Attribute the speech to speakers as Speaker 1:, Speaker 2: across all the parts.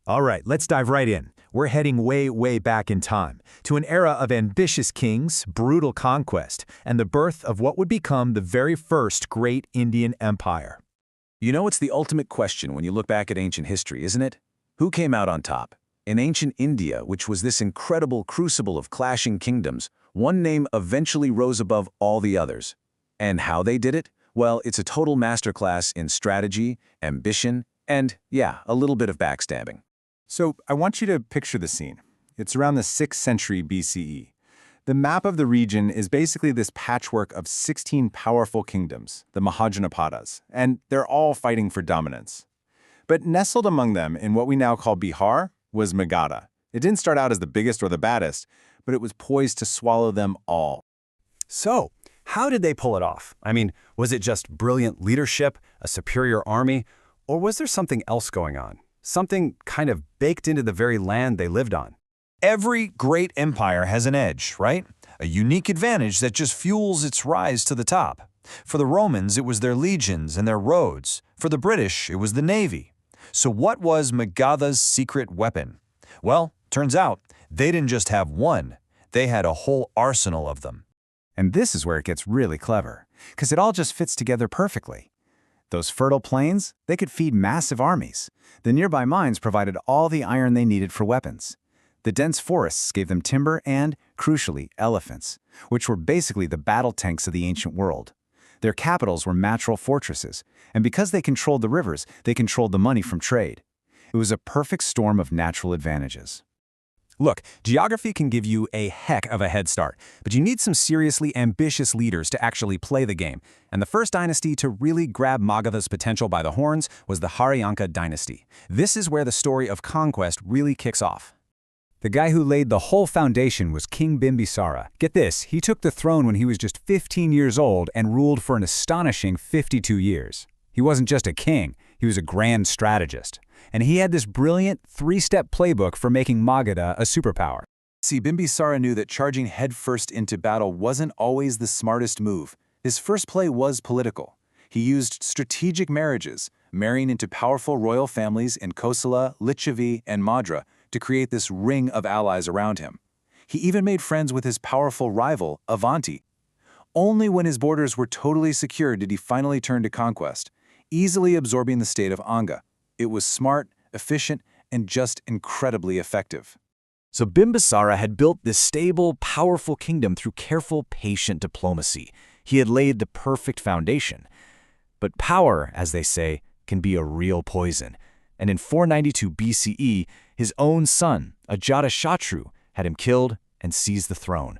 Speaker 1: All right, let's dive right in. We're heading way, way back in time, to an era of ambitious kings, brutal conquest, and the birth of what would become the very first great Indian empire.
Speaker 2: You know, it's the ultimate question when you look back at ancient history, isn't it? Who came out on top? In ancient India, which was this incredible crucible of clashing kingdoms, one name eventually rose above all the others. And how they did it? Well, it's a total masterclass in strategy, ambition, and, yeah, a little bit of backstabbing.
Speaker 3: So I want you to picture the scene. It's around the 6th century BCE. The map of the region is basically this patchwork of 16 powerful kingdoms, the Mahajanapadas, and they're all fighting for dominance. But nestled among them in what we now call Bihar was Magadha. It didn't start out as the biggest or the baddest, but it was poised to swallow them all.
Speaker 4: So, how did they pull it off? I mean, was it just brilliant leadership, a superior army, or was there something else going on? Something kind of baked into the very land they lived on?
Speaker 5: Every great empire has an edge, right? A unique advantage that just fuels its rise to the top. For the Romans, it was their legions and their roads. For the British, it was the navy. So what was Magadha's secret weapon? Well, turns out, they didn't just have one. They had a whole arsenal of them.
Speaker 3: And this is where it gets really clever, because it all just fits together perfectly. Those fertile plains, they could feed massive armies. The nearby mines provided all the iron they needed for weapons. The dense forests gave them timber and, crucially, elephants, which were basically the battle tanks of the ancient world. Their capitals were natural fortresses, and because they controlled the rivers, they controlled the money from trade. It was a perfect storm of natural advantages.
Speaker 4: Look, geography can give you a heck of a head start, but you need some seriously ambitious leaders to actually play the game. And the first dynasty to really grab Magadha's potential by the horns was the Haryanka dynasty. This is where the story of conquest really kicks off.
Speaker 3: The guy who laid the whole foundation was King Bimbisara. Get this, he took the throne when he was just 15 years old and ruled for an astonishing 52 years. He wasn't just a king, he was a grand strategist. And he had this brilliant three-step playbook for making Magadha a superpower.
Speaker 2: See, Bimbisara knew that charging headfirst into battle wasn't always the smartest move. His first play was political. He used strategic marriages, marrying into powerful royal families in Kosala, Lichavi, and Madra to create this ring of allies around him. He even made friends with his powerful rival, Avanti. Only when his borders were totally secure did he finally turn to conquest, easily absorbing the state of Anga. It was smart, efficient, and just incredibly effective.
Speaker 5: So Bimbisara had built this stable, powerful kingdom through careful, patient diplomacy. He had laid the perfect foundation. But power, as they say, can be a real poison. And in 492 BCE, his own son, Ajatashatru, had him killed and seized the throne.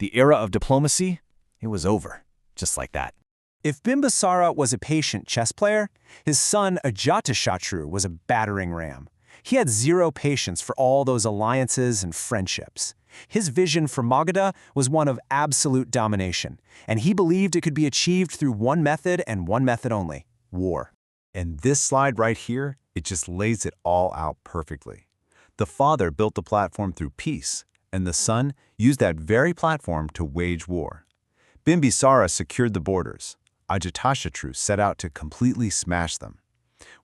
Speaker 5: The era of diplomacy, it was over, just like that.
Speaker 4: If Bimbisara was a patient chess player, his son Ajatashatru was a battering ram. He had zero patience for all those alliances and friendships. His vision for Magadha was one of absolute domination, and he believed it could be achieved through one method and one method only: war.
Speaker 1: And this slide right here, it just lays it all out perfectly. The father built the platform through peace, and the son used that very platform to wage war. Bimbisara secured the borders. Ajatashatru set out to completely smash them.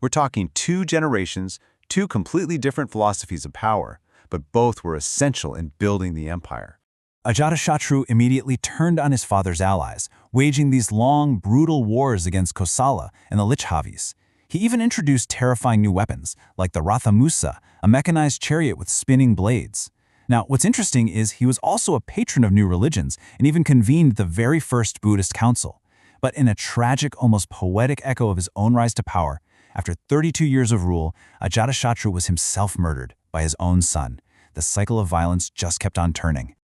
Speaker 1: We're talking 2 generations, 2 completely different philosophies of power, but both were essential in building the empire.
Speaker 3: Ajatashatru immediately turned on his father's allies, waging these long, brutal wars against Kosala and the Lichavis. He even introduced terrifying new weapons, like the Rathamusa, a mechanized chariot with spinning blades. Now, what's interesting is he was also a patron of new religions and even convened the very first Buddhist council. But in a tragic, almost poetic echo of his own rise to power, after 32 years of rule, Ajatashatru was himself murdered by his own son. The cycle of violence just kept on turning.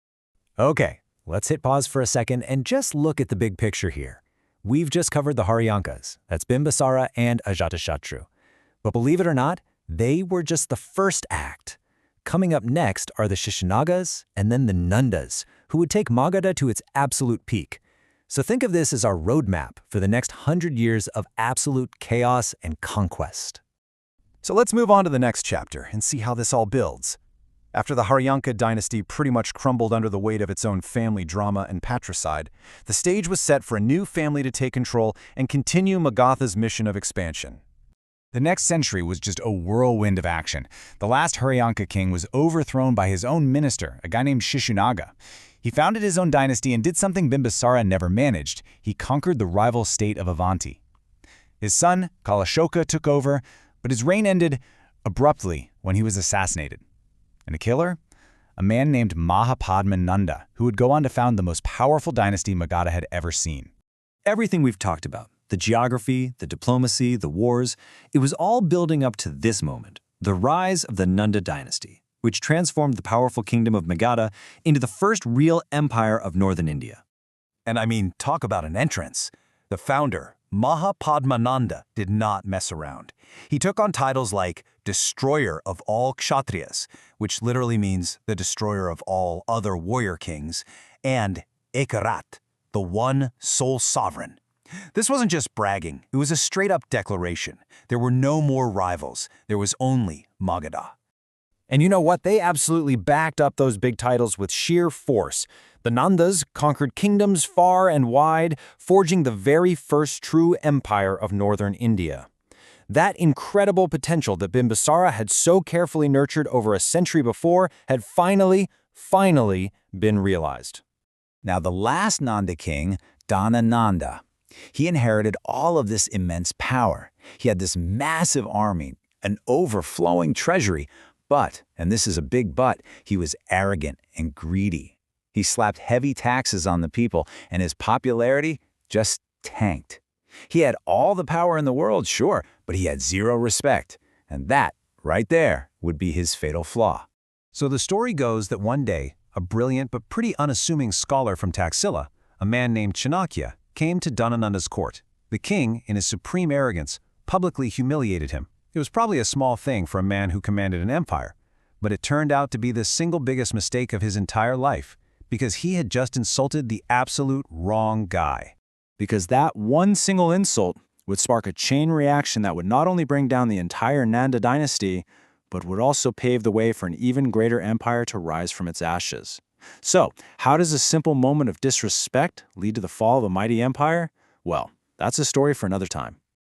Speaker 1: Okay, let's hit pause for a second and just look at the big picture here. We've just covered the Haryankas, that's Bimbisara and Ajatashatru. But believe it or not, they were just the first act. Coming up next are the Shishanagas and then the Nandas, who would take Magadha to its absolute peak. So think of this as our roadmap for the next 100 years of absolute chaos and conquest. So let's move on to the next chapter and see how this all builds. After the Haryanka dynasty pretty much crumbled under the weight of its own family drama and patricide, the stage was set for a new family to take control and continue Magadha's mission of expansion.
Speaker 3: The next century was just a whirlwind of action. The last Haryanka king was overthrown by his own minister, a guy named Shishunaga. He founded his own dynasty and did something Bimbisara never managed. He conquered the rival state of Avanti. His son, Kalashoka, took over, but his reign ended abruptly when he was assassinated. And a killer? A man named Mahapadmananda, who would go on to found the most powerful dynasty Magadha had ever seen.
Speaker 1: Everything we've talked about, the geography, the diplomacy, the wars, it was all building up to this moment, the rise of the Nanda dynasty, which transformed the powerful kingdom of Magadha into the first real empire of northern India.
Speaker 6: And I mean, talk about an entrance. The founder, Mahapadmananda, did not mess around. He took on titles like Destroyer of all Kshatriyas, which literally means the destroyer of all other warrior kings, and Ekarat, the one sole sovereign. This wasn't just bragging, it was a straight-up declaration. There were no more rivals, there was only Magadha.
Speaker 1: And you know what? They absolutely backed up those big titles with sheer force. The Nandas conquered kingdoms far and wide, forging the very first true empire of northern India. That incredible potential that Bimbisara had so carefully nurtured over a century before had finally been realized.
Speaker 3: Now, the last Nanda king, Dhanananda, he inherited all of this immense power. He had this massive army, an overflowing treasury, but, and this is a big but, he was arrogant and greedy. He slapped heavy taxes on the people, and his popularity just tanked. He had all the power in the world, sure, but he had zero respect. And that, right there, would be his fatal flaw.
Speaker 4: So the story goes that one day, a brilliant but pretty unassuming scholar from Taxila, a man named Chanakya, came to Dhanananda's court. The king, in his supreme arrogance, publicly humiliated him. It was probably a small thing for a man who commanded an empire, but it turned out to be the single biggest mistake of his entire life, because he had just insulted the absolute wrong guy.
Speaker 5: Because that one single insult would spark a chain reaction that would not only bring down the entire Nanda dynasty, but would also pave the way for an even greater empire to rise from its ashes. So, how does a simple moment of disrespect lead to the fall of a mighty empire? Well, that's a story for another time.